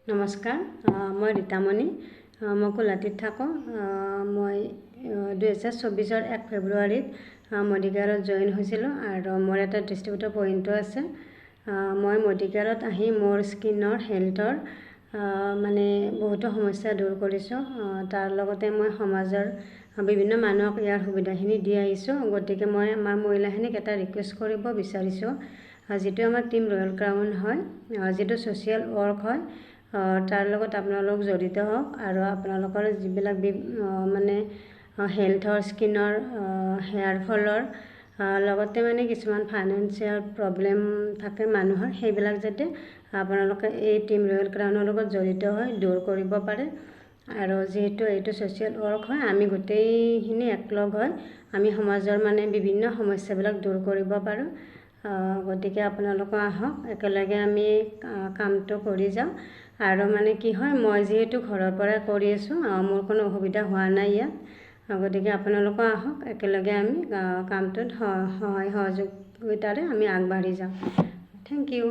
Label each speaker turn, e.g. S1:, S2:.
S1: নমস্কাৰ, মই ৰীতামণি। মই কোলাতিত থাকোঁ। মই 2024 1 ফেব্ৰুৱাৰীত মডিকেয়াৰত জইন হৈছিলোঁ আৰু মোৰ এটা ডিষ্ট্ৰিবিউটৰ পইণ্টো আছে। মই মডিকেয়াৰত আহি মোৰ স্কিনৰ হেল্থৰ বহুতো সমস্যা দূৰ কৰিছোঁ। তাৰ লগতে মই সমাজৰ বিভিন্ন মানুহক ইয়াৰ সুবিধাখিনি দি আহিছোঁ। গতিকে মই আমাৰ মহিলাখিনিক এটা ৰিকুৱেষ্ট কৰিব বিচাৰিছোঁ, যিটো আমাৰ টিম ৰয়েল ক্ৰাউন হয়, যিটো ছ'চিয়েল ৱৰ্ক হয়, তাৰ লগত আপোনালোক জড়িত হওক আৰু আপোনালোকৰ যিবিলাক হেল্থৰ স্কিনৰ হেয়াৰ ফলৰ লগতে কিছুমান ফাইনেন্সিয়েল প্ৰব্লেম থাকে মানুহৰ, সেইবিলাক যাতে আপোনালোকে এই টিম ৰয়েল ক্ৰাউনৰ লগত জড়িত হৈ দূৰ কৰিব পাৰে। আৰু যিহেতু এইটো ছ'চিয়েল ৱৰ্ক হয়, আমি গোটেইখিনি একলগ হৈ আমি সমাজৰ বিভিন্ন সমস্যাবিলাক দূৰ কৰিব পাৰোঁ। গতিকে আপোনালোকে আহক, একেলগে আমি কামটো কৰি যাওঁ। আৰু কি হয়, মই যিহেতু ঘৰৰ পৰা কৰি আছোঁ, মোৰ কোনো অসুবিধা হোৱা নাই ইয়াত। গতিকে আপোনালোকে আহক, একেলগে আমি কামটোত সহায় সহযোগিতাৰে আমি আগবাঢ়ি যাওঁ। Thank U.